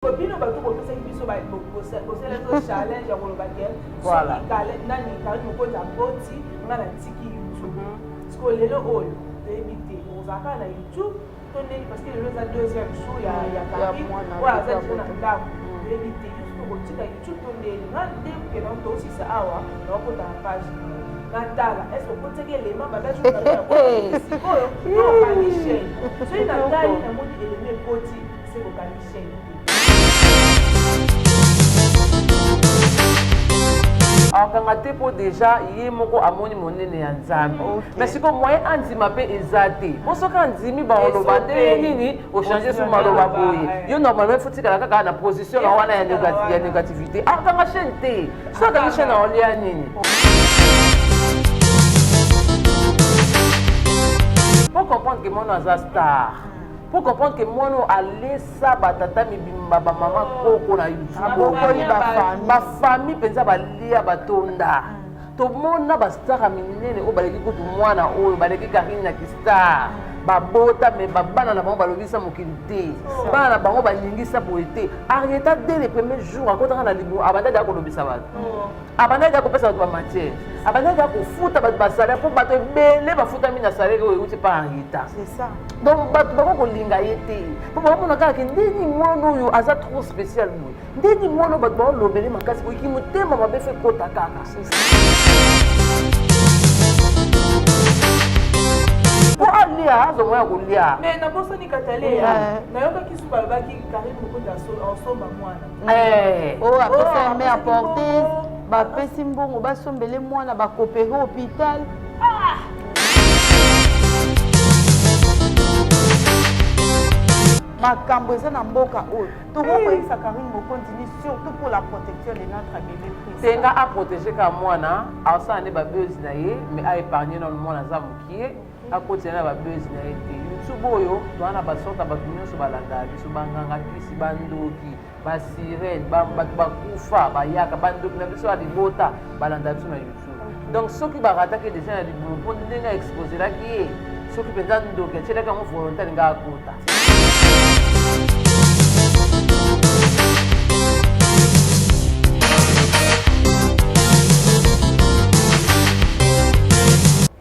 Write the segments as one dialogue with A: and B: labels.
A: Bino ba to ko pesa biso ba ko sela to challenge ya ko ba kel.
B: Voilà.
A: Nani kali mo ko ta boti ngana tiki YouTube. Parce que lelo oyo débité ozaka na YouTube to ne parce que le deuxième show ya Paris. Voilà, ça je na ndako. Débité juste ko tika YouTube to ne ngana de ke na to si sa awa na ko ta page. Natala, est-ce que vous avez les mains bagage ou pas? Oh, non, pas les chaînes. C'est Nathalie, na moni élément poti, c'est vos chaînes.
B: akanga te po déjà ye moko amoni monene ya nzambe mais siko moyen andima pe ezate bosoka andimi baoloba te nini ochange sur maloba boye yo normalement fotikala kaka na position na wana ya négativité akanga chaîne te so akanga chaîne na olia nini pour comprendre que mon aza star pour comprendre que moi non aller ça batata mibimba ba maman koko na YouTube ba famille penza ba lia batonda to mona ba star minene o baleki kutu mwana oyo baleki Karine na star babota me babana na bango balobisa mokili te bana na bango balingisa poete Arieta dès les premiers jours akotaka na libu abanda ya kolobisa bato abanda ya kopesa bato ba matière abanda ya kofuta bato basalaire po bato ebele bafutami na salaire oyo euti pa Arieta
C: c'est ça
B: donc bato bako kolinga ye te po bakomona kaka ke ndeni mwana oyo aza trop spécial boye ndeni mwana oyo bato baolobele makasi boyiki motema mabe fe kota kaka
A: mais na boso ni katale na yoka ki suba ba ki Karine ko ta ensemble mwana
C: oh après ça mais apporter ba pesi mbongo ba sombele mwana ba coopérer hôpital makambo eza na mboka oyo tokokoyisa Karine Mokonzi surtout pour la protection de notre bébé Pris
B: tenga a protéger ka mwana asala nde babeuzi na ye mais a épargner na mwana aza mokie akotina na babeuzi na ye te YouTube oyo toana basorta bato nyonso balandaka biso banganga kisi bandoki basirene bato bakufa bayaka bandoki na biso ya libota balanda biso na YouTube donc soki barataki déjà na libumu mpo ndenge aexposelaki ye soki mpenza ndoki atielaki yango volontaire nga akota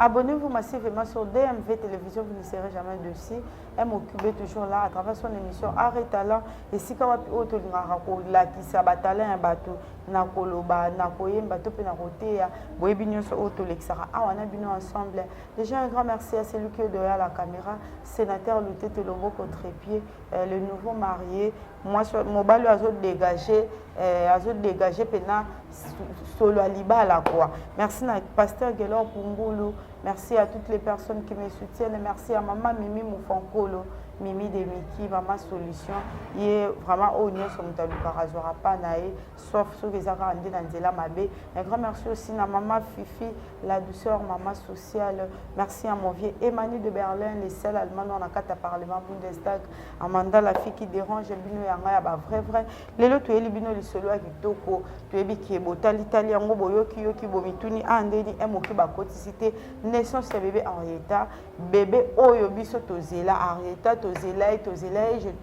C: Abonnez-vous massivement sur DMV Télévision, vous ne serez jamais dessus. Elle m'occupe toujours là à travers son émission Arrête Talent. Et si quand vous avez la qui s'abatale un bateau, na koloba, na koye, bateau pe na roté, boye bignon sur auto l'exara. Ah, on a bignon ensemble. Déjà un grand merci à celui qui est derrière la caméra, sénateur Louté Telobo Contre-Pied, le nouveau marié. Moi, mon bal a dégagé, pena solo aliba à la croix. Merci à pasteur Gelor Pungulu. Merci à toutes les personnes qui me soutiennent. Merci à maman Mimi Moufankolo, Mimi de Miki, Maman Solution. Il est vraiment au niveau sur Mutaluka Razora Panae, sauf ceux qui ont rendu dans Zela Mabé. Un grand merci aussi à Maman Fifi, la douceur, Maman Sociale. Merci à mon vieux Emmanuel de Berlin, les seuls Allemands dans la carte Parlement Bundestag. Amanda, la fille qui dérange, Bino Yanga, vrai. Les lots, tu es Bino, les solo avec Toko, tu es Bikiebo, l'Italien, Boyoki, Yoki, Bomituni, Andeni, Emoki, Bakoticité. Naissance de bébé Arieta, bébé Oyobiso Tozela, Arieta, Tozela,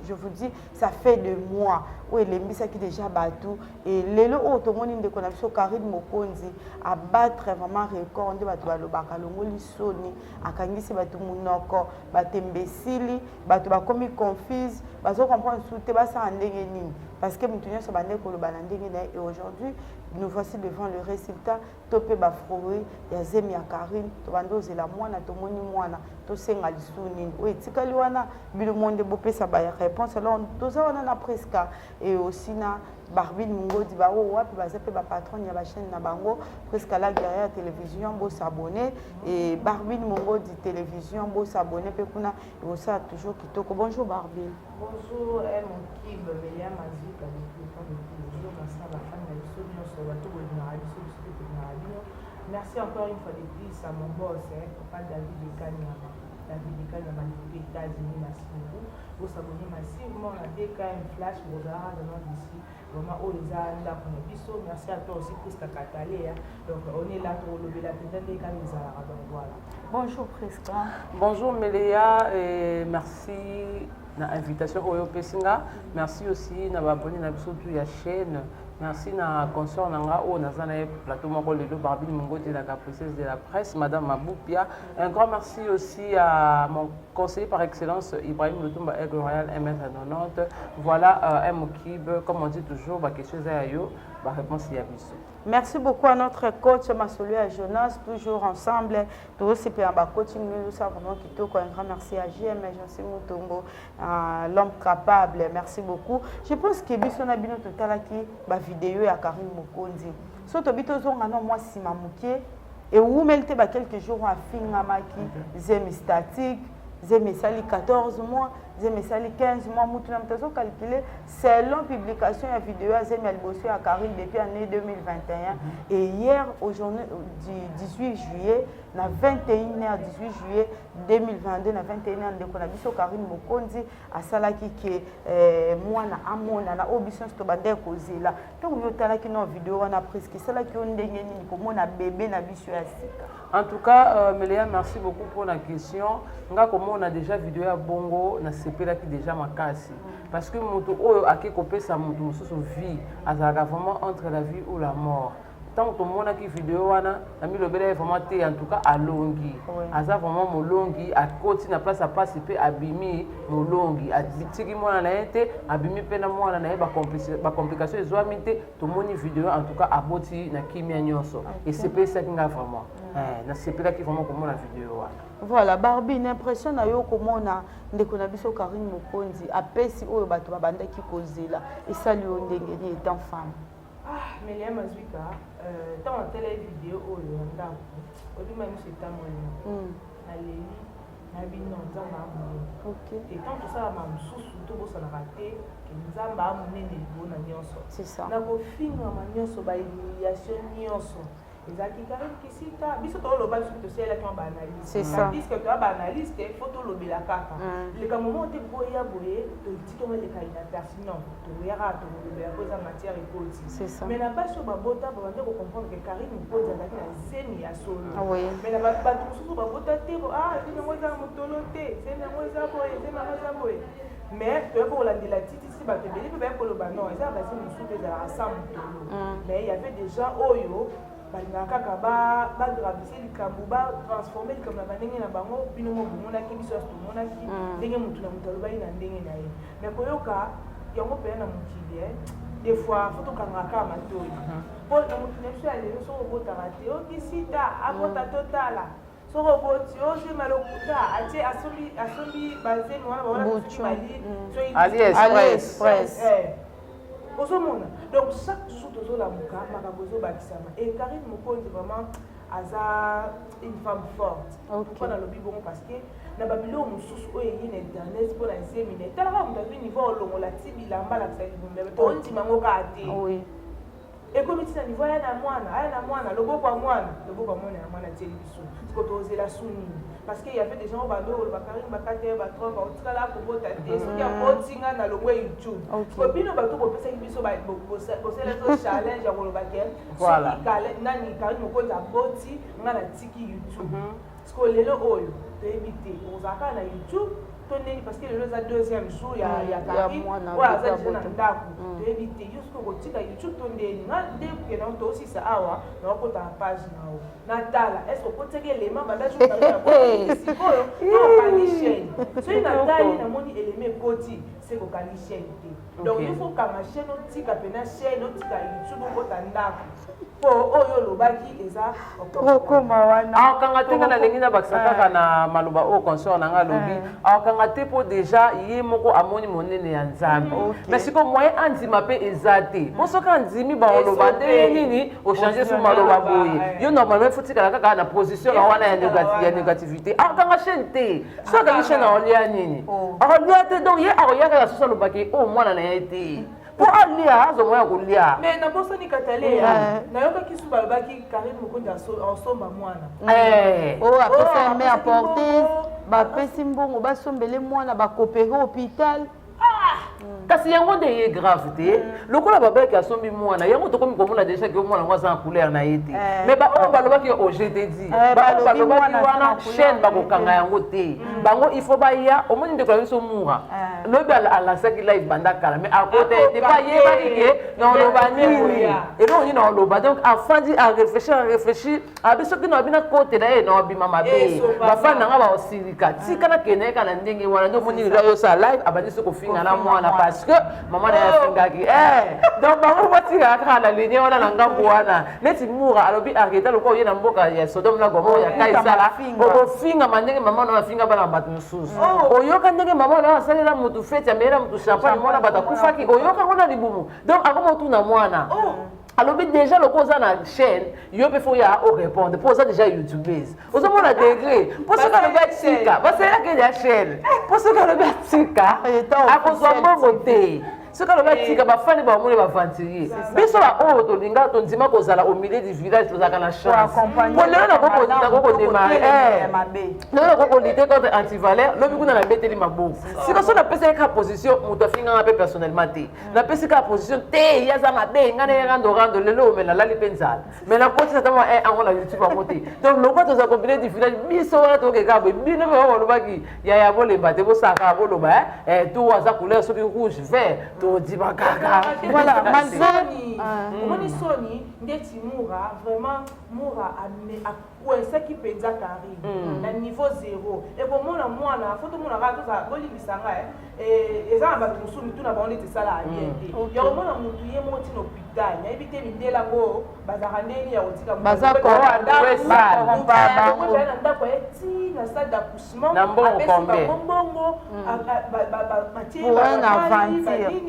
C: je vous dis, ça fait de mois. Oui, les mbisa qui déjà battu. Et les lots automobiles de connexion, Karine Mokonzi, à battre vraiment record, on dit Batu Bakalongoli Soni, à Kangisi Batu Munoko, Batembesili, Batu Bakomi confuse, Bazo comprendre sous Tebasa Andengeni. Parce que nous tenons sur Bandé Kolobalandengeni et aujourd'hui, nous voici devant le résultat. Topé Bafroé, Yazemi ya Karine, Tobando Zela Mwana, Tomoni Mwana, Tosenga Lisuni. Oui, Tikaliwana, Bilo Monde Bopé Sabaya réponse. Alors, Tozawana na presque. Et aussi, na Barbine Mungo dit bah oh puis bah zappé bah patron il y a la chaîne na bango presque la guerrière télévision beau s'abonner et Barbine Mungo dit télévision beau s'abonner puis kuna et aussi toujours kitoko. Bonjour Barbine.
A: Bonjour mon qui me veille à ma vie quand je merci à la fin de la solution sur la tour de radio. Merci encore une fois de plus à mon boss papa David de Kanyama. David de Kanyama des États-Unis, merci beaucoup. Vous s'abonnez massivement à DKM Flash pour voir d'ici. Vraiment, merci à toi aussi Prisca Katalé. Donc, on est là pour lever la tête des Kanizara. Donc, voilà.
C: Bonjour Prisca.
B: Bonjour Méléa et merci na invitation Oyo Pesinga. Merci aussi na abonné na biso tu ya chaîne. Merci na consort nanga o nazana plateau moko lelo Barbine Mungoti la capriceuse de la presse madame Maboupia. Un grand merci aussi à mon conseiller par excellence Ibrahim Lutumba Aigle Royal MS90. Voilà un mokib comme on dit toujours ba question za yo ba réponse ya biso.
C: Merci beaucoup à notre coach Masolu à Jonas, toujours ensemble. Tout aussi bien à coaching nous ça vraiment qui tout un grand merci à JM Jean Moutombo, l'homme capable. Merci beaucoup. Je pense que biso na bino total qui ba vidéo ya Karim Mokonzi. So to bito zo ngana moi sima muke et où melte ba quelques jours à finga maki zemi statique, zemi sali 14 mois. J'ai 15 mois, je calculé selon publication de vidéo à à Caril depuis l'année 2021. Et hier, aujourd'hui, du 18 juillet, na 21h 18 juillet 2022, na 21h, on a vu sur Caril Mokonzi à Salaki qui est moi na amona na obisson to bande causer là. Donc on a qui une vidéo on a pris qui Salaki on ndenge ni comme on a bébé na biso ya sika.
B: En tout cas, Meléa, merci beaucoup pour la question. Comment on a déjà vidéo à Bongo, na sepela qui déjà ma casse. Parce que moto a qui copé sa moto sur vie, à vraiment entre la vie ou la mort. Tant que mon qui vidéo wana, na mi lobela vraiment en tout cas à longi. Aza vraiment mon longi à côté na place à participer à bimi mon longi à bitiki mona na été abimi pena mona na ba complication zo amité to moni vidéo en tout cas à boti na kimia nyonso. Et c'est pas ça qui nga vraiment. Na c'est pas qui vraiment comme la vidéo wana.
C: Voilà, Barbie, une impression na yo comment on a ndeko na biso Karim Mokonzi apesi oyo bato babanda ki kozela et ça lui on ndengeni étant femme.
A: Ah, mais les mazwika tant en télé vidéo oyo ndako obi même c'est ta moyen. Aleli na bino nzamba amu. OK. Et tant que ça m'a mususu to bosa na raté que nzamba amu nene bona nyonso.
C: C'est ça.
A: Na ko finga ma nyonso ba humiliation nyonso. Ezaki Karim Kisita biso to lo ba biso to sela to ba analyse.
C: C'est ça.
A: Puisque to ba analyse te photo lo bela kaka. Le ka moment te boya boye to tito le ka ina pertinent to yara to lo bela ko za matière écoute.
C: C'est ça.
A: Mais na pas sur ba bota ba ndeko comprendre que Karim pose avec la zemi ya solo.
C: Ah oui.
A: Mais na ba tout ba bota te c'est ngo za motolo te, c'est ngo za boye, c'est ngo za boye. Mais tu pour la titi si ba te beli pe ba ko lo ba non, ça ba c'est musu te za sa motolo. Mais il y avait déjà oyo balingaka ba gravité likambo ba transformer comme na ndenge na bango bino mo bomona ki biso to mona ki ndenge mutu na mutu ba ina ndenge na ye mais koyoka yango pe na mukili des fois faut to kangaka matoi pour na mutu na biso ale so robota raté o kisita abota totala so roboti o je malokuta ati asombi bazeni wana ba wana mali so
B: AliExpress
A: donc chaque jour de la muka makabozo bakisama et Karim Mokonzi vraiment aza une femme forte. Pourquoi dans le biberon parce que na babilo mususu o yini internet pour la seminer tala ka mutavi niveau longo la tibilamba la tsali bombe to ntima ngoka ate.
C: Oui.
A: Et comme tu as niveau ya na mwana loboko ya mwana tieli biso. Ko toze la suni parce qu'il y avait des gens bando le Karim bakate ba tromba o tikala ko bota te so ya botinga na longo YouTube. Ko bino bato ko pesa biso ba ko sela to challenge ya ko lo bakel.
B: Voilà.
A: Nani Karim Mokonzi boti ngana tiki YouTube. Parce que lelo oyo to éviter ozaka na YouTube tonné parce que le deuxième jour il y a Karim voilà ça je n'andako to éviter jusqu'au kotika YouTube tonné na de que na to aussi ça awa na ko ta page na o na tala est-ce que koteke élément banda jour na ko ici ko to kali chaîne so ina tali na moni élément koti c'est ko kali chaîne donc il faut ka ma chaîne otika pena chaîne otika YouTube ko ta ndako po oyo lobaki eza
C: okoma wana
B: kanga tenga na lengi na bakisaka na maloba o consort na nga lobi kanga te po déjà ye moko amoni monene ya nzambe mais siko moyen andima pe ezate mosoka andimi ba loba te nini o changer son maloba boye yo normalement faut tika kaka na position na wana ya négativité kanga chaîne te so ka chaîne na olia nini olia te donc ye akoya ka so lobaki o mwana na ye te pour aller à Zomoya.
A: Mais na bossa ni katale na yoka kisu balobaki Karim Mokonzi ensomba mwana
C: après ça mais apporter ba pesi mbongo ba sombele mwana ba coopérer hôpital
B: kasi yango nde ye grave te lokola babaki asombi mwana yango tokomi komona déjà ke mwana ngo aza na couleur na ye te mais baoyo balobaki au GTD balobaki wana chaîne bakokanga yango te bango il faut baya omoni ndeko na biso mura lobi alansaki live banda kala mais à côté te pas yebaki ke na oloba nini eloko nini na oloba donc afandi à réfléchir abi soki na bina kote na ye na obima mabe bafani nanga baosirika tika na kene kana ndenge wana ndio omoni lelo yosala live abandi soko finga na mwana parce que maman na yafingaki donc bango batika kaka na ligne wana na ngambo wana neti mura alobi arrêta loko ye na mboka ya Sodome na Gomorrhe ya kaisala okofinga mandenge maman na afinga bana bato mosusu oyoka ndenge maman na asalela mutu fete amela mutu champagne mwana bato akufaki oyoka ngona libumu donc akomotuna mwana alobi déjà loko oza na chaîne yo mpe fo ya orépondre mpo oza déjà youtubeuse ozomona degré mpo soki alobi atika basalelaki ya chaîne mpo soki alobi atika akozwa mbongo te soki alobi atika bafani bamoni baventurier biso baoyo tolinga tondima kozala au milieu du village tozalaka na chance po lelo nakokodemare lelo nakokolite contre antivaleur lobi kuna nabeteli maboko sika so napesaki kaka position moto afinganga mpe personnellement te napesi kaka position te ye aza mabe ngai naye rando lelo omela lali mpe nzala mais nakotisa tama ango na youtube yango te donc lokwa toza kombine du village biso wana tokeka boye bino mpe balobaki yaya bolemba te bosaka boloba to aza couleur soki rouge vert todima kaka
A: voilà omoni soni ndeti mura vraiment mura akwesaki mpenza Karine na niveau 0 ekomona mwana fo tomona kaka toza bolimbisanga eza na bato mosusu mitu na bango neti esala bien te yakomona motu ye moko ntina hôpital nayebi te mindela ngo bazaka ndeni ya kotika na ndako ye ti na salle d'accouchement apesi bango mbongo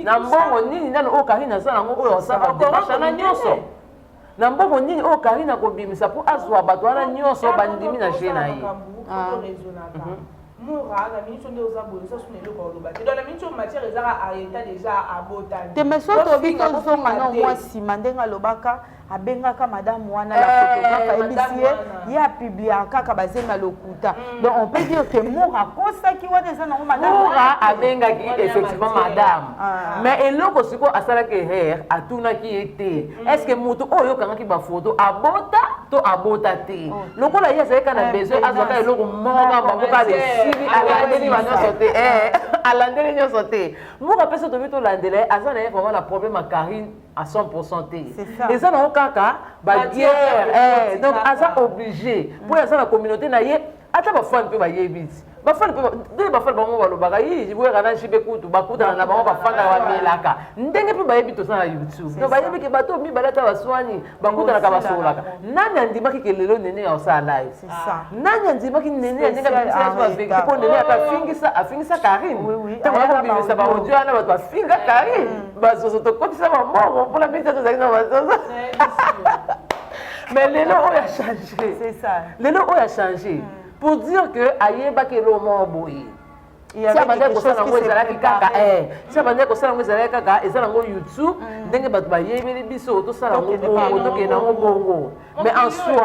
B: na mbongo nini nano oyo Karine asala yango oyo asala debashana nyonso na mbongo nini oyo Karine akobimisa mpo azwa bato wana nyonso bandimi na je na ye
A: mura na minitio nde oza boye oza suna eloko oloba te donc na minitio matière ezaka areta déjà abotani
C: te mais so tobi tozonga na mwa nsima ndenge alobaka abengaka madame wana la photographe ayebisi ye apubliaka kaka bazemi ya lokuta donc on peut dire que mura akosaki wana eza nango
B: mura abengaki effectivement madame mais eloko sikoyo asalaki erreur atunaki ye te est ce que moto oyo oyokangaki bafoto abota to abota te lokola ye azalaki na besoin azwaka eloko moko mboka lesili alandeli banyonso te alandeli nyonso te mura mpe so tobi tolandela ye aza na ye vraiment na problème ya Karine à 100% te eza nango kaka baguerre donc aza obligé mpo aza na communauté na ye ata bafani mpe bayebi ti bafani mpe bafani bango balobaka yi boyaka na nshi mpe kutu bakutana na bango bafandaka bamelaka ndenge mpe bayebi tosala na youtube donc bayebi ke bato mibale ata baswani bakutanaka basololaka nani andimaki ke lelo nene ya osala live nani andimaki nene ya ndenge baveki mpo nene afingisa Karine ntango nakobimisa baaudio wana bato bafinga Karine bazozo tokotisa bambongo mpona miti tozalaki na bazozo mais lelo oyo a changé lelo oyo a changé pour dire que ayebaki eloko moko boye si abandaki kosala yango ezalaki kaka si abandaki kosala yango ezalaki kaka eza nango youtube ndenge bato bayebeli biso tosala yango bongo tokende yango bongo mais en soi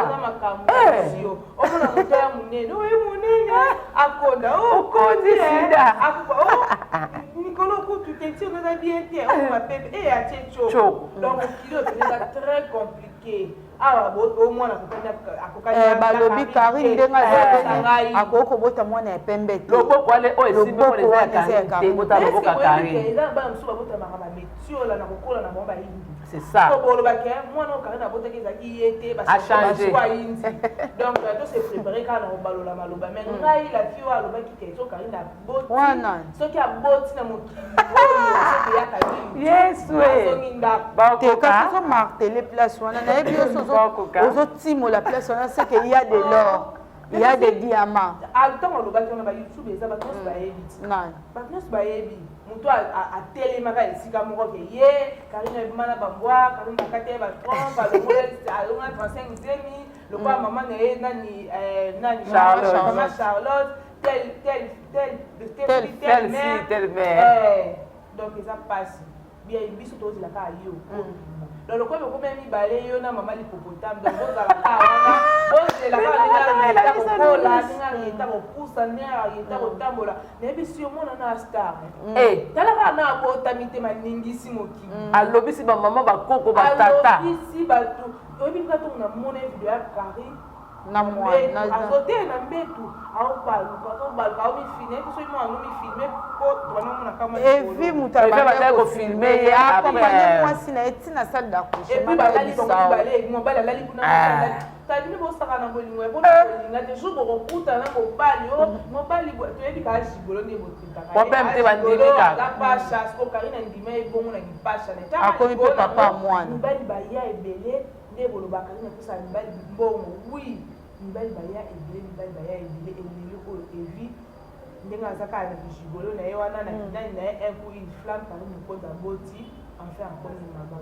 A: omona moto ya monene oyo monene akonda
B: okondi sida
A: mikolo kutu te ti oza bien te okoma pepe atie choko donc okili openeza très compliqué awa omwana
C: balobi Karine ndenge azali akokobota mwana ya pembe te
B: loboko ale oyo esimbi oyo eza ya Karine te bota loboko ya Karine
A: eza bana mosusu babotamaka bametiola na kokola na bango bayindi
B: c'est ça
A: bolobaki mwana oyo Karine abotaki ezalaki ye te baswa yindi donc to se prépare kaka na kobalola maloba mais ngai la fille oyo alobaki ke so Karine aboti soki aboti na mokili oyo soki eyaka nini
B: yesu
C: te kasi ozomartele place wana nayebi nyonso ozotimola place wana c'est qu'il y a de l'or il y a des diamants
A: ntango alobaki wana bayoutube eza bato nyonso bayebi ti bato nyonso bayebi moto atelemaka esika moko ke ye Karine ebima na bambwa Karine bakati ye batrompe alonga 35 zemi lokola mama na ye nani mama Charlotte telle mère donc eza mpasi bien biso tozelaka yo donc lokola okomema mibale yo na mama lipopotame donc ozalaka wana Ose la bana na kola ninga yeta ko pusa ninga yeta ko tambola. Nebi si omona na star. Tala kana ko tamite maningisi moki.
B: Alobisi ba mama ba koko ba tata.
A: Alobisi ba tu. Obi ka to na mona video ya Karine.
C: Na mwana
A: azote na mbetu au baluka au mi filme so imo anu mi filme ko twana mona kama
C: Evi mutabana
B: ko filmer ya
C: accompagner moi si na etina salle d'accouchement.
A: Et puis balali donc balali mo balali kuna tadini bo saka na bolingo bo bolinga te jour bo kuta na ko bali mo bali bo to yebi ka jibolo ne botinga ka
B: ko pemte bandimi ka
A: la pasha ko Karine ndime bongo na kipasha ne ta
C: akomi pe papa mwana
A: bali ba ya ebele ne bolo ba Karine kusa bali bongo oui mibali baya ebile mibali baya ebile elili oyo evi ndenge azaka na bijigolo na ye wana na kinani na ye un coup il flamme par une côte à boti en fait encore une maman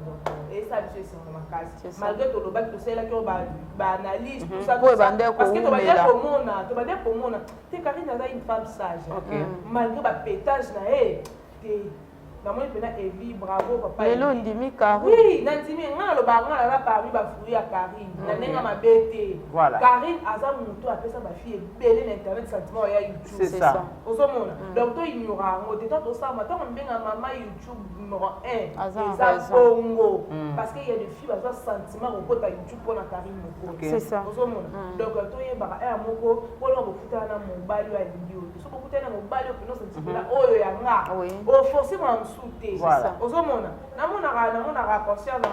A: et ça biso esengo makasi malgré tolobaki tosalelaki oyo baanalyse tout ça parce que tobandeki komona te Karine aza une femme sage malgré bapétage na ye te namoni pena Evi bravo papa
C: lelo ndimi Karine
A: oui nandimi nga loba nga la parmi ba fruit ya Karine na nenga mabete Karine aza muto apesa ba fille ebele na internet sentiment ya YouTube
B: c'est ça
A: osomona donc to ignora ngo te to ça matin on benga mama YouTube numéro 1
C: eza
A: bongo parce que il y a des filles baza sentiment ko kota YouTube pona Karine moko
C: c'est ça
A: osomona donc to yeba ya moko pona bo futa na mobali wa lingi so ko futa na mobali ko no sentiment oyo ya nga o forcément souté
B: voilà
A: ozomona namonaka conscience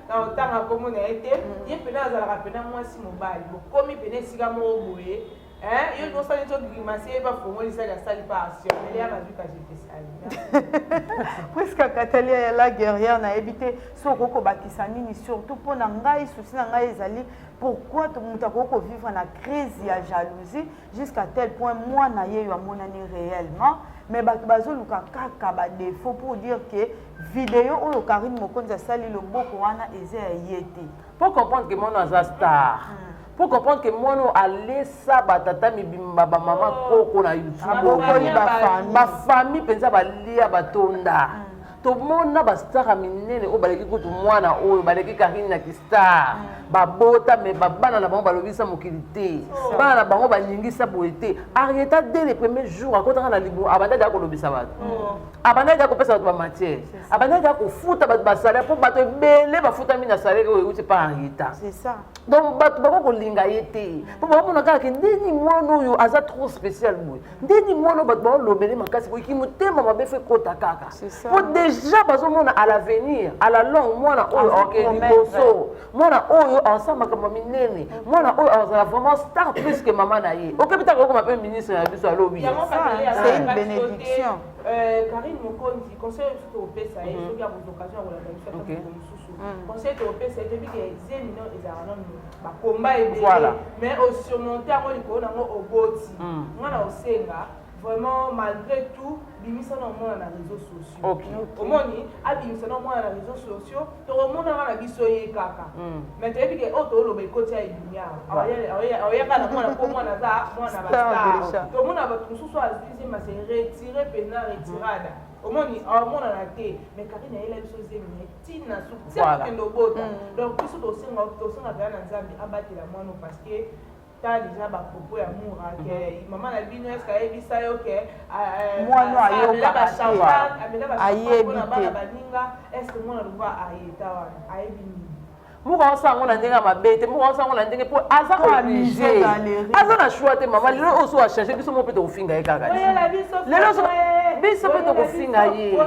A: na otanga komona ete ye pena azalaka pena mwasi mobali bokomi pena esika moko boye yo nyosali togrimase yeba fongolisali asali pa asionele ya bazuka jetesali
C: presque Katalia ya la guerrière nayebi te soki okobakisa nini surtout mpo na ngai susi na ngai ezali pourquoi moto akoki kovivre na crise ya jalousie jusqu'à tel point mwana ye yo amonani réellement mais bato bazoluka kaka badefo pour dire que vidéo oyo Karine Mokonzi asali loboko wana eza ya ye te
B: pour comprendre que mwana aza star pour comprendre que mwana alesa batata mibimba bamama koko na YouTube bafamille mpenza balia batonda tomona bastar minene oyo baleki kutu mwana oyo baleki Karine na kistar babota me babana na bango balobisa mokili te bana na bango baningisa boye te Arieta dès les premiers jours akotaka na libu abandaki akolobisa bato abandaki akopesa bato bamatière abandaki akofuta bato basalaire mpo bato ebele bafutami na salaire oyo euti pa Arieta donc bato bakokolinga ye te mpo bakomona kaka ndeni mwana oyo aza trop spécial boye ndeni mwana oyo bato baolobele makasi boyeki motema mabe fe kota kaka po déjà bazomona à l'avenir à la longue mwana oyo akendi liboso mwana oyo ensemble makambo minene mwana oyo azala vraiment star plus que mama na ye okebitaka okoma mpe ministre na biso alobi
C: c'est une bénédiction
A: Karine Mokonzi conseil soki opesa ye soki akozwa occasion ya kolanda biso ata moko mosusu conseil topesa ye toyebi ke zemino ezalaka nano bakomba ebele mais osurmonte yango likolo nango oboti ngana osenga vraiment malgré tout bimisa na omona na réseaux sociaux omoni abimisa na omona na réseaux sociaux tokomonaka na biso ye kaka mais toyebi ke oyo tooloba ekoti ya elunia aoyaka na mwana mpo mwana aza mwana bastar tomona bato mosusu azizema se retire pena retirada omoni aomonana te mais Karine ayela biso zemina etina sukokende obota donc biso tosenga kaya na Nzambe abatela mwana parce que ta déjà propos ya moura ke maman na bino est-ce ayebisa yo ke
C: mwana ayokaka
A: ayebi te baninga est-ce que mwana lungwa ayeta wana ayebi nini
B: muka osango na ndenge mabe te muka osango na ndenge po aza obligé aza na choix te mama lelo oso a changer biso mo pe to finga ye kaka lelo biso pe to finga ye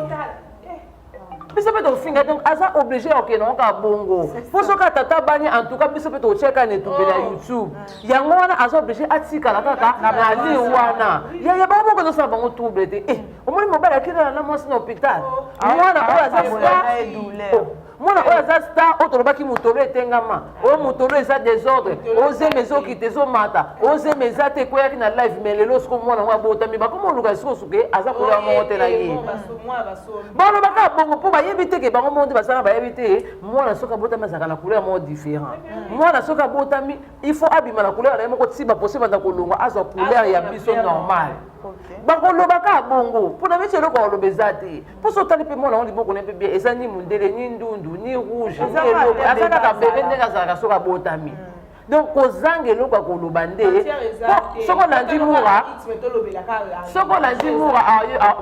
B: biso pe tofinga donc aza obligé okende oka bongo po soki atata bani en tout cas biso pe tocheka na etumbe na YouTube yango wana aza obligé atikala kaka na li wana ya bango moko tosala bango trouble te omoni mobali akendana na mwasi na hôpital mwana oyo aza mwana oyo aza star oyo tolobaki motolo etengama oyo motolo eza désordre ozema ezokita ezomata ozema eza te ekweyaki na live mais lelo siko mwana ngo abotami bakoma oluka siko suke aza kolia mongo te na ye balobaka bongo mpo bayebi te ke bango mongo te basala bayebi te mwana soki abotami azalaka na couleur moko différent mwana soki abotami il faut abima na couleur na ye moko ti baposi banda kolongwa azwa couleur ya biso normale bakolobaka bongo mpona meti eloko aloba eza te mpo so otali mpe mwana ngo liboko ne mpe bie eza ni mundele ni ndundu ni rouge ni eloko aza kaka bebe ndenge azalaka soki abotami donc kozanga eloko koloba nde soko landi mura soko landi mura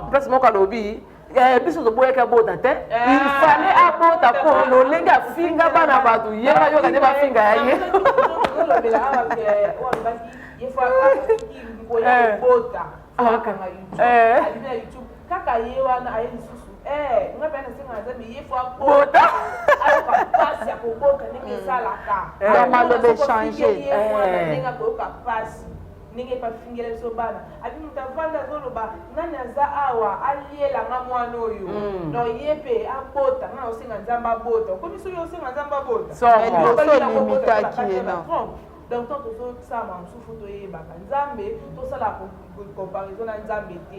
B: place moko alobi biso toboyaka bota te il fallait abota po lolenge afinga bana bato yeba yoka nde bafinga ya ye
A: kaka ye wana aye lisusu nga mpe nasenga nzambe ye fo abota ayoka pasi ya kobota ndenge esalaka
C: maloba echange
A: ndenge akoyoka pasi ndenge epafingela biso bana abi moto avanda azoloba nani aza awa alielanga mwana oyo no ye mpe abota nga osenga nzambe abota okomi soki osenga nzambe abota donc tant tozosala mosusu toyebaka nzambe tosala comparaison na nzambe te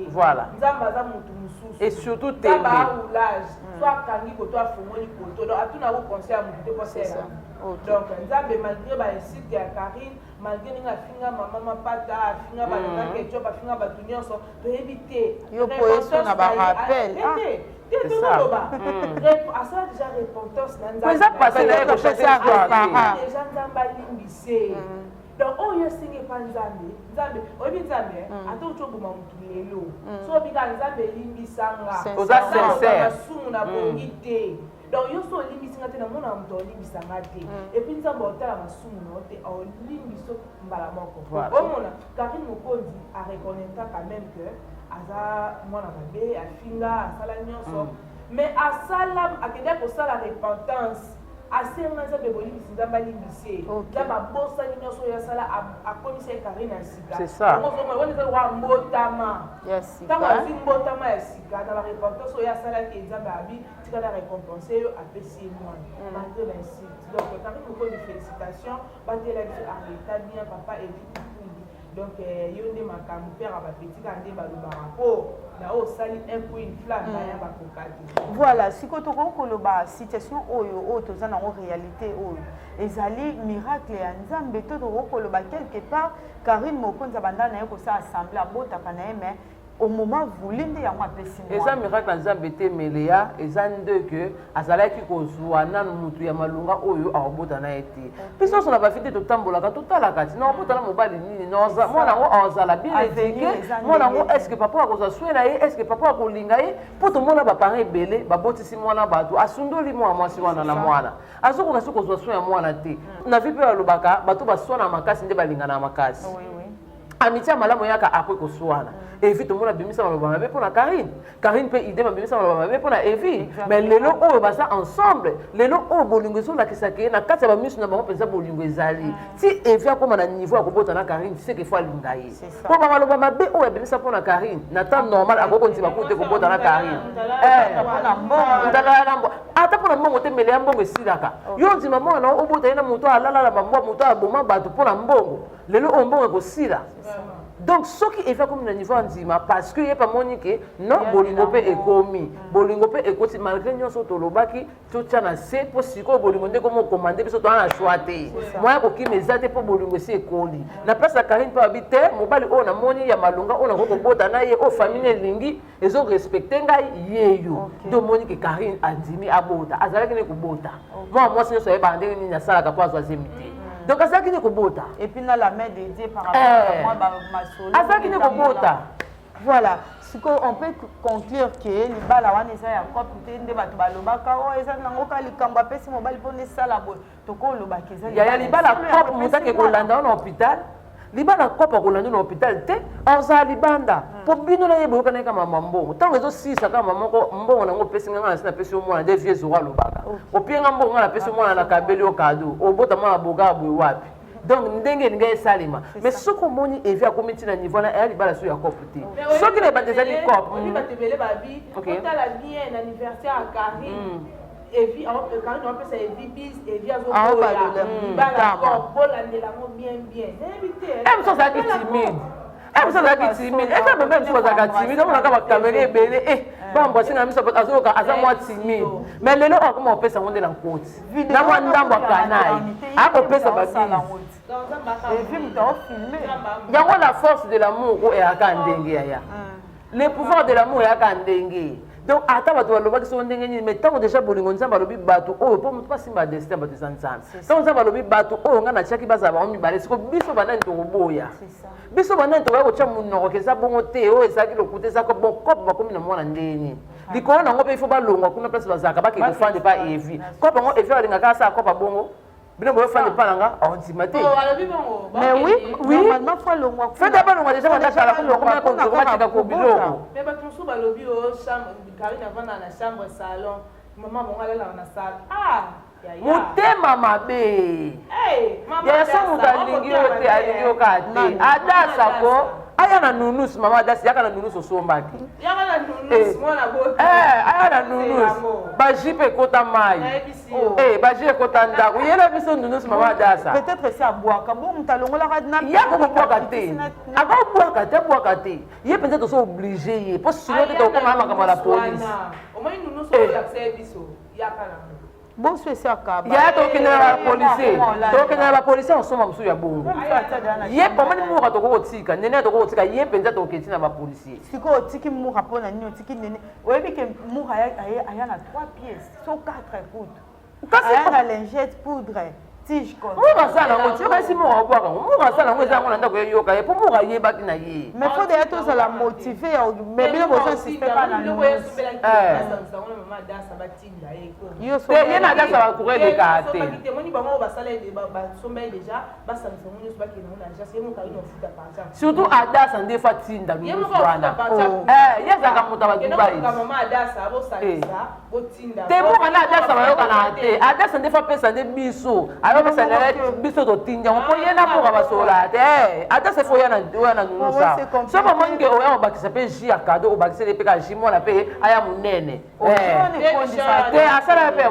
A: nzambe aza motu mosusu
B: et surtout tembe
A: aoulage so akangi koto afongoli koto donc atuna ko conseil ya motu te kosela donc nzambe malgré bainsulte ya Karine malgré ndenge afinga mama mapata afinga balingaki ejob afinga bato nyonso toyebi te
C: yo po yesu na barappel
A: asala déjà repentance na
B: nzambe
A: nzambe alimbise donc oyo esengi epa nzambe oyebi nzambe ata oti oboma motu lelo so obika nzambe elimbisanga masumu na bongi te donc yo so olimbisinga te namona na moto olimbisanga te epuis nzambe otala masumu na yo te olimbiso mbala moko omona Karine Mokonzi areconnaitre quand même que aza mwana mabe afinga asala nyonso mais asala akende kosala repentance asenga nzambe bolimbisi nzambe alimbise nzambe abosani nyonso oyo asala akomisa Karine ya sika wana eza wa mbotama ntango azwi mbotama ya sika na barepentance oyo asalaki nzambe abi tika na récompense oyo apesi ye mwana malgré l'insulte donc Karine Mokonzi félicitation batela biso arreta bien papa Evi donc yo nde makambo père abapetika nde balobaka mpo na oyo osali un point une flamme baya bakoka te
C: voilà siko tokoki koloba situation oyo toza nango réalité oyo ezali miracle ya nzambe to tokoki koloba quelque part Karine Mokonzi abanda na ye kosala assemblée abotaka na ye mais au moment voulu nde yango apesi mwana
B: eza miracle ya nzambe te meleya eza nde ke azalaki kozwa nanu mutu ya malunga oyo akobota na ye te biso nyonso na bafi te totambolaka totalaka ti nakobota na mobali nini mwana yango azala bien éduqué mwana yango estce papa akozwa swe na ye estce papa akolinga ye mpo tomona baparent ebele babotisi mwana bato asundoli mwana mwasi wana na mwana azokoka soki kozwa swe ya mwana te na vi mpe balobaka bato baswana makasi nde balingana makasi amitié malamu yaka apres koswana Evi tomona bimisa maloba mabe pona Karine pe idée bimisa maloba mabe pona Evi mais lelo oyo baza ensemble lelo oyo bolingo ezolakisa ke na kati ya bamiso na bango mpenza bolingo ezali ti Evi akoma na niveau ya kobota na Karine c'est que faut alinga ye po bamaloba mabe oyo abimisa pona Karine na temps normal akokondima kute kobota na Karine ata pona mbongo te mele ya mbongo esilaka yo ndima mwana obota ye na moto alala na bambwa moto aboma bato mpona mbongo lelo oyo mbongo ekosila donc ce qui est fait comme le niveau andima parce que y a pas monique non bolingo pe ekomi bolingo pe ekoti malgré nyonso tolobaki totia na se po siko bolingo nde comme commander biso to na choité moi ko ki mezate po bolingo si ekoli na place ya Karine pa habiter mobali o na moni ya malunga o na ko bota na ye o famille lingi ezo respecter ngai yeyo do monique Karine andimi abota azalaki ne ko bota moi nyonso e ba ndenge ni sala ka po azwazemite. Donc, à ça qui n'est qu'au bota.
C: Et puis, là, la main dédiée par rapport à moi, ma solo.
B: À ça qui n'est qu'au bota.
C: Voilà. On peut conclure que les balles à Wanesa et encore peut-être des bateaux balobaka. Oh, ils ont encore les cambapes, si mobile pour les salabos. Toko le bac.
B: Il y a les balles à Cop, Moussa qui est Golanda en hôpital. Libana kopa kolanda na hôpital te oza libanda po bino na yebo kana kama mambo tango ezo sisa kama mambo mbongo na ngo pesinga ngana sina pesi omwana de vieux zwa lobaka opienga mbongo na pesi omwana na kabeli o kado obota mwana boga bwe wapi donc ndenge nga esalima mais soko moni Evi akomiti na niveau na ya libala so ya kope te soki na bandeza li kope
A: on dit batebele babi otala bien anniversaire à Karine Evi Karine on peut ça Evi bis Evi azokola bala kola ndelango bien éviter
B: elle ça qui timide elle ça qui timide et ça même si ça timide on a ka caméra belé bon bon singa miso azoka aza moi timide mais lelo on peut ça on de la côte na moi ndambo kanai ako pesa babi Evi mto filmer yango la force de l'amour o e aka ndenge ya le pouvoir de l'amour e aka ndenge donc ata bato balobaki so ndenge nini mais ntango déjà bolingo nzambe alobi bato oyo mpo moto pasimba destin bato eza nzambe ntango nzambe alobi bato oyo ngai natiaki bazala bango mibale siko biso banani tokoboya biso banani tokoya kotya monoko eza bongo te oyo ezalaki lokuta ezaka bokope bakomi na mwana ndeni likolo nango mpe ifo balongwa kuna place bazalaka bakeke kofande pa evi kope yango evi alingaka asala kopa bongo bino boyo fande pa nanga ondima te
C: mais oui normalement faut longwa
B: fete balongwa déjà bandakala komatika ko biloko
A: mais bato mosusu balobi oyo chambre karine avanda na chambre salon mama bongo alalaka na sale
B: motema mabe yaya so moto alingi yo te alingi yo kaka te adasako aya na nunus mama adasi yaka na nunus osombaki aya na nunus bajipe ekota mai baji ekota ndako yela biso nunus mama adasa
C: peut-être c'est abwaka bo moto alongolaka
B: yako kobwaka te akobwaka te abwaka te ye mpenza toso oblige ye mpo sino te tokoma makambo ya polise bonso esi akaba ya tokendela bapolisier osomba mosusu ya bongo ye pomani muka tokokotika nene tokokotika ye mpenza toketi na bapolisier
C: sikoyo otiki muka mpo na nini otiki nene oyebi ke muka aya na 3 pièces so 4 écoute aya na lingette poudre tige
B: muka asala yango tioka esi muka obwaka muka asala yango eza yango na ndako eyoka ye mpo muka ayebaki na ye
C: mais fo deya tozala motive mais bino bozonsiste pa na
B: ye na adasa bakura eleka te surtout adasa nde fa tinda nusu wana ye azalaka moto abadubai te muka na adasa bayokana te adasa nde fa pesa nde biso ayopesa biso totinda yango mpo ye na muka basola te adasa fo oya na nunusa so bomoni ke oya obakisa mpe ji ya kado obakiseli mpe ka ji mwana mpe aya monene te asala mpe ya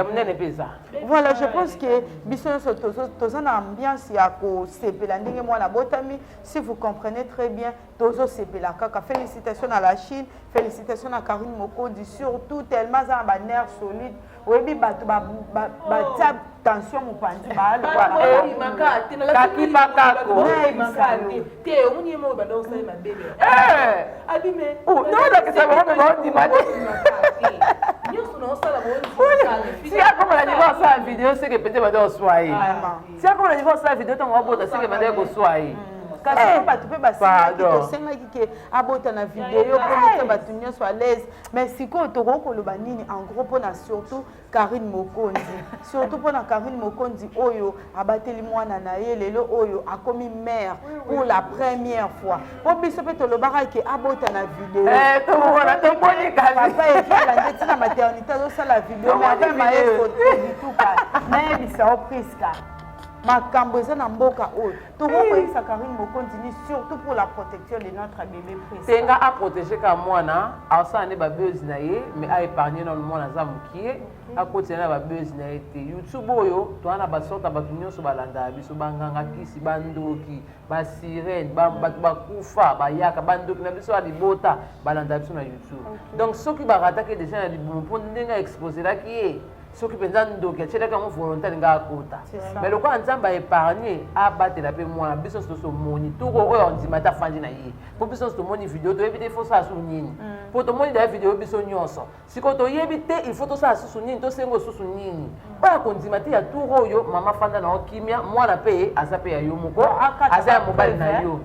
B: monene mpe eza
C: voilà je pense que biso nyonso toza na ambiance ya kosepela ndenge mwana botami si vous comprenez très bien tozosepela kaka félicitations à la Chine félicitations à Karine Mokondi surtout tellement aza na banerf solide oyebi bato batia tension mopanzi
B: kakipakako nodakisa bango baondima te si akomona niveau asala video seke pete bade oswa ye si akomona niveau asala video ntango abota seke bade koswa ye
C: kasi bato mpe basengaki tosengaki ke abota na video mpo nete bato nyonso à l'aise mais sikoyo tokoki koloba nini en gros mpona surtout Karine Mokondi surtout mpona Karine Mokondi oyo abateli mwana na ye lelo oyo akomi mère pour la première fois mpo biso mpe tolobaka ke abota na video papa ekiala nde ntina maternité azosala video mais ave mayefotuka nayebisa opriska makambo eza na mboka oyo tokokoyebisa Karine Mokondi ni surtout pour la protection de notre bébé Prisca
B: tenga aprotéger ka mwana asala nde babeuzi na ye mais aépargne na mwana aza mokie akotina na babeuzi na ye te youtube oyo toza na basorta bato nyonso balandaka biso banganga kisi bandoki basirene bato bakufa bayaka bandoki na biso ya libota balandaka biso na youtube donc soki barataki deja na libumu mpo ndenge aexposelaki ye soki mpenza ndoki atielaki yango volontaire nga akota mais lokola nzambe aépargne abatela mpe mwana biso nyonso tosomoni toko oyo ondima te afandi na ye mpo biso nyonso tomoni video toyebi te il faut osala susu nini mpo tomoni daya video biso nyonso sikoyo toyebi te il faut tosala susu nini tosenga osusu nini oyo akondima te ya tour oyo mama fanda na yo kimia mwana mpe aza mpe ya yo moko aza ya mobali na yo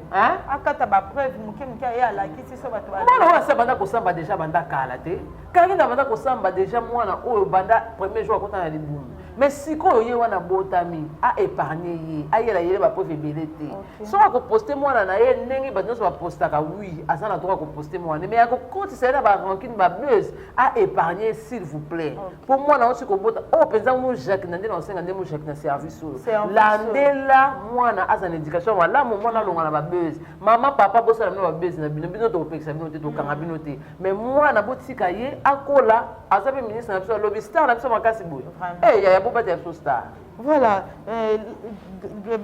C: akata bapreuve moke moke aye alakisi so bato
B: mwana oyo asa banda kosamba deja banda kala te Karine banda kosamba deja mwana oyo banda premier jour akota na libumu mais sikoyo ye wana botami aépargne ye ayela yele bapreuve ebele te soki akoposte mwana na ye ndenge bato nyonso bapostaka wi aza na droit akoposte mwana mais akokotisa ye na barankine bableuse aépargne s'il vous plaît mpo mwana osi kobota oyo mpenza mojaki na nde na osenga nde mojaki na service oyo landela mwana aza na éducation malamu mwana alonga na bableuse mama papa bosala bino bableuse na bino bino tokopekisa bino te tokanga bino te mais mwana botika ye akola aza mpe ministre na biso alobi star na biso makasi boye yaya bobata ya biso star
C: voilà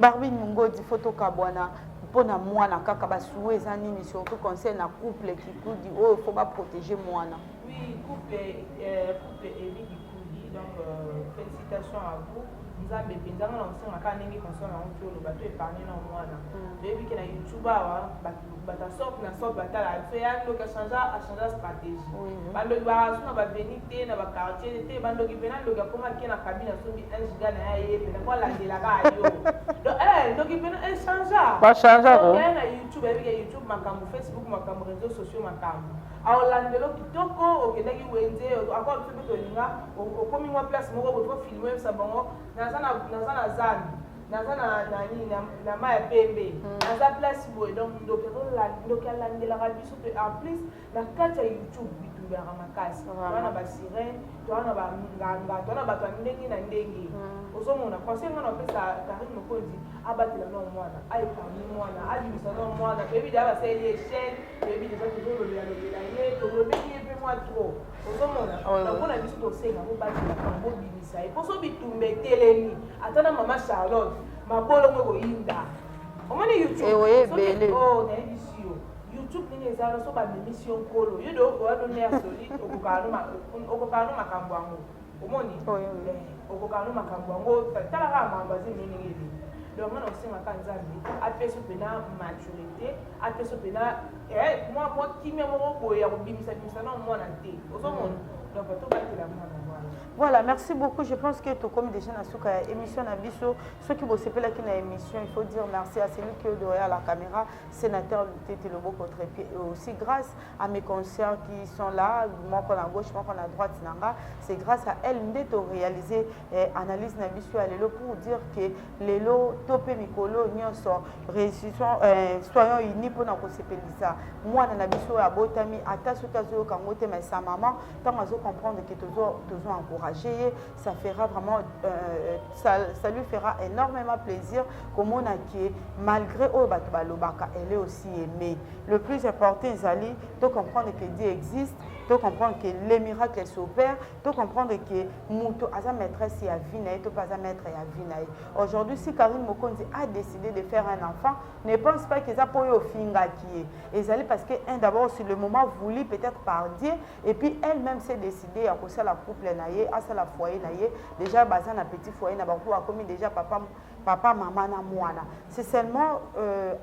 C: Barbie Mungodi fotoka bwana mpona mwana kaka basuwe eza nini surtout conseil na couple kikudi oyo faut baprotéger mwana
A: oui couple Eric Kikudi donc félicitations à vous nzambe mpenza nga na osimaka ndenge console yango ti oloba to épargne na mwana toyebi ke na youtube awa bato sorte na sorte batala biso ya ndoki achange stratégie bandoki barasu na baveni te na baquartier te bandoki mpena ndoki akoma ke na kabine asombi 1 giga na ya ye mpena po alandelaka yo ndoki mpena echangeaye na youtube ayebi ke youtube makambo facebook makambo réseaux sociaux makambo aolandelo kitoko okendaki wenze akwa biso mpe tolinga okomi mwa place moko boto filme bisa bango naza na zami naza na mai ya pembe naza place boye donc ndoki alandelaka biso mpe en plus na kati ya youtube bitumbelaka makasi toa na basirene toa na banganga toa na bato ya ndenge na ndenge ozomona conseil nga na opesa Karine Mokonzi abatela na mwana ayeparmi mwana abimisa na mwana toyebi deya basaleli échelle toyebi deja tozolobela ye tolobeli ye mpe mwa tro ozomona napona biso tosenga bobatela bobimisa ye mposo bitumba etelemi ata na mama Charlotte mabolongo ekoyinda omoni youtube nayebisi yo youtube ndenge ezala so bamemisi yo nkolo yo de owadone ya solide okokaka no makambo yango omoni okokaka no makambo yango talaka makambo azi ndenge ebele donc nga na osengaka nzambe apesa mpena maturité apesa mpena mwa kimia moko boye ya kobimisa na mwana te ozomona donc tobatela mwana.
C: Voilà, merci beaucoup. Je pense que tout comme déjà dans cette émission Nabiso, ceux qui bossent pas qui na émission, il faut dire merci à celui qui est derrière la caméra, sénateur Tété Lobo Contre-Pied, et aussi grâce à mes concerts qui sont là, moi qu'on a à gauche, moi qu'on a à droite, c'est grâce à elle que j'ai réalisé analyse Nabiso à l'élo pour dire que l'élo topé mikolo nyonso réussissons soyons unis pour nous ça. Moi na Nabiso à Botami, à Tasukazo Kangote mais sa maman, tant à comprendre que toujours encourager, ça fera vraiment ça lui fera énormément plaisir comme on a qui malgré Obatbalobaka elle est aussi aimée. Le plus important Zali de comprendre que Dieu existe, de comprendre que les miracles s'opèrent, de comprendre que Mouto Aza maîtresse à Vinaï, to pas à maître à Vinaï. Aujourd'hui, si Karine Mokonzi a décidé de faire un enfant, ne pense pas que ça peut y finga qui est. Et Zali parce que d'abord c'est le moment voulu peut-être par Dieu et puis elle-même s'est décidée à pousser la couple naïe, à ça la foyer naïe. Déjà basé un petit foyer n'a pas commis déjà papa maman na moana. C'est seulement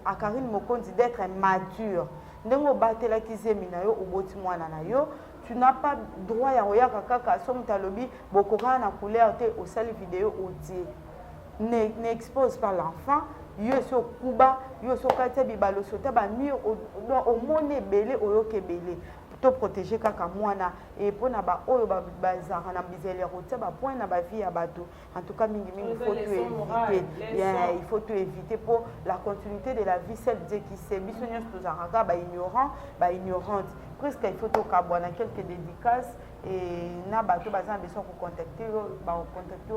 C: à Karine Mokonzi d'être mature. Ndengo batela kizemina yo oboti mwana na yo, tu n'as pas droit ya oyaka kaka somme talobi bokoka na couleur te au sali vidéo odier. N'expose pas l'enfant, yo so kuba, yo so katia bibalo sota ba mur au mone belé oyoke belé. To protéger kaka mwana et pour na ba oyo ba bazara na bizele rotia ba point na ba vie ya bato. En tout cas mingi il faut tout éviter. Il faut tout éviter pour la continuité de la vie celle Dieu qui sait bisonyos to zaraka ba ignorante. Presque il faut to kabona quelques dédicaces et na bato bazana besoin ko contacter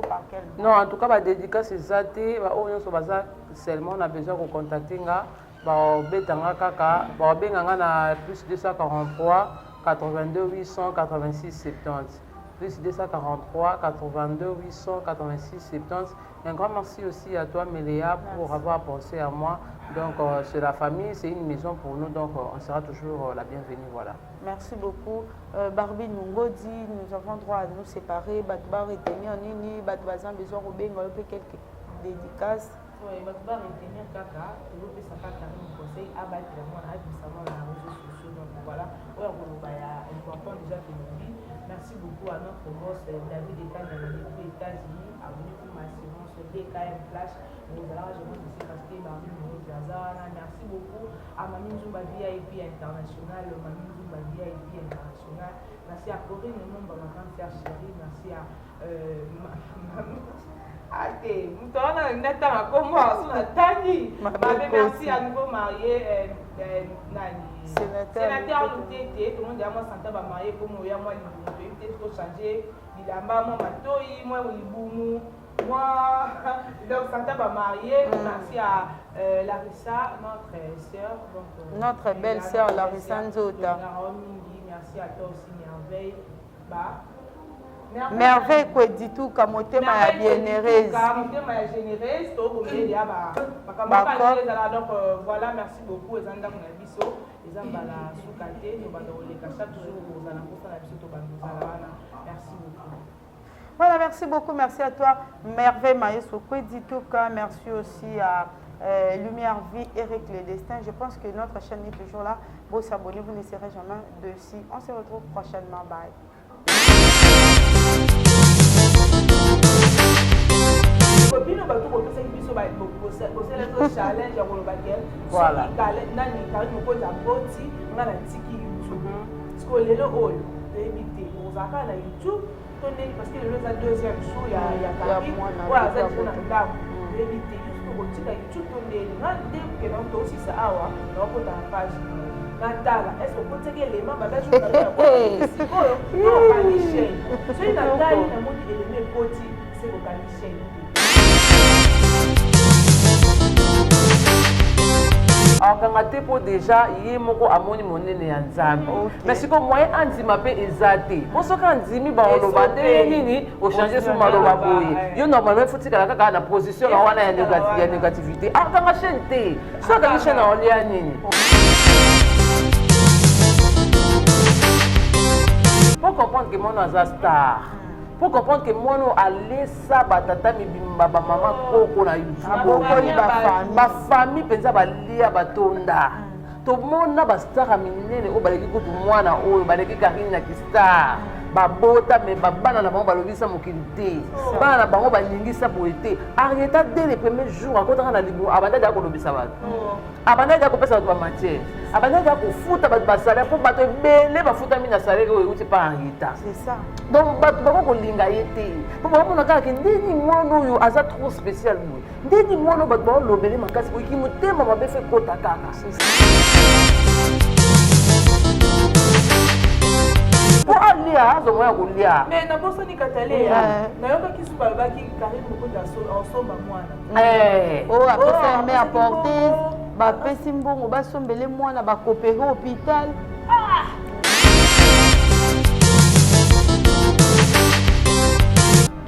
C: par quel.
B: Non, en tout cas ba dédicace ezate ba oyo so baza seulement on a besoin ko contacter nga betanga kaka benganga na plus 243 82 886 70 plus 243 82 886 70. Un grand merci aussi à toi Méléa pour avoir pensé à moi. Donc c'est la famille, c'est une maison pour nous, donc on sera toujours la bienvenue. Voilà.
C: Merci beaucoup. Barbie Nungodi, nous avons droit à nous séparer. Batba retenir nini, Batba besoin de quelques dédicaces.
A: Oui, je vais retenir Kaka, je vais un conseil à battre mon réseaux sociaux. Donc voilà, c'est important déjà que nous dit. Merci beaucoup à notre boss David Etan des États-Unis, à venir pour ma assurance DKM Flash. Nous allons je ici parce que Barbie Nungodi. Merci beaucoup à Mamie Zumba VIP International, Mamie Zumba VIP International. Merci à Corinne, le nom de ma grande sœur chérie. Merci à Ate, mutaona neta comme moi, Tani. Merci à nouveau marié sénateur Tété, tout le monde dit à moi Santa va marier pour moi, moi il faut changer, il a maman matoi, moi il moi donc Santa va marier. Merci à Larissa, notre sœur, donc
C: notre belle sœur Larissa Nzota.
A: Merci à toi aussi Merveille.
C: Merveille quoi dit tout comme au thème à bien-aireuse.
A: Donc voilà, merci beaucoup et zanda mon abiso et zamba la soukate nous va dans les chaque jour aux alentours de la biso to banzala. Merci beaucoup.
C: Voilà, merci. merci beaucoup, merci à toi, Merveille Maestro Kweditoka, merci aussi à Lumière Vie, Eric Le Destin. Je pense que notre chaîne est toujours là. Vous s'abonnez, vous ne serez jamais dessus. On se retrouve prochainement. Bye.
A: parce que le deuxième jour, il y a Paris, voilà, ça c'est un dame. Éviter juste pour dire que tout le monde est que l'on aussi ça a on peut la page Natala est-ce que vous avez les mains bah je vais oh non caliché c'est Natala na modi élément poti c'est au caliché
B: akanga te po déjà ye moko amoni monene ya nzambe mais siko moyen andima mpe eza te po soki andimi baoloba nde nini ochange so maloba boye yo normalement fotikala kaka na position na wana ya négativité akanga chaîne te so akangi chaîne na olia nini pour comprendre que mono aza star pour comprendre que mono alesa batata mibimba bamama koko na YouTube bafamille mpenza balia batonda tomona bastara minene oyo baleki kutu mwana oyo baleki Karine na kistar babota me babana na bango balobisa mokili te bana na bango baningisa boye te Arieta dès les premiers jours akotaka na libu abandaki akolobisa bato abandaki akopesa bato bamatière abandaki akofuta bato basalaire mpo bato ebele bafutami na salaire oyo euti pa Arieta donc bato bakokolinga ye te mpo bakomona kaka ke ndeni mwana oyo aza trop spécial boye ndeni mwana oyo bato baolobele makasi boyeki motema mabe fe kota kaka po alia azomoya kolia
A: mais nabosani kataleya nayokaki su balobaki Karine Mokonzi asomba mwana
C: oyo apesa arme ya portise bapesi mbongo basombele mwana bakopere hôpital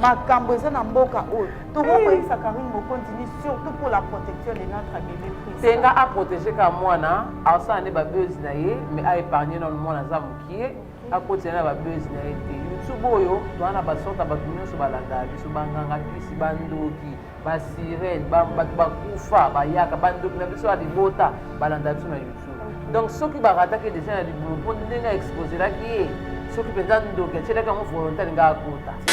C: makambo eza na mboka oyo tokokoyisa Karine Mokonzi ni surtout pour la protection de notre bébé Christ
B: tenga aprotéger ka mwana asala nde babeuzi na ye mais aépargne nano mwana aza mokie akotina na babeuzi na ye te YouTube oyo toza na basorta bato nyonso balanda biso banganga bisi bandoki basirene bato bakufa bayaka bandoki na biso ya libota balanda biso na YouTube donc soki barataki deja na libulu mpo ndenge aexposelaki ye soki mpenza ndoki atielaki yango volontaire nga akota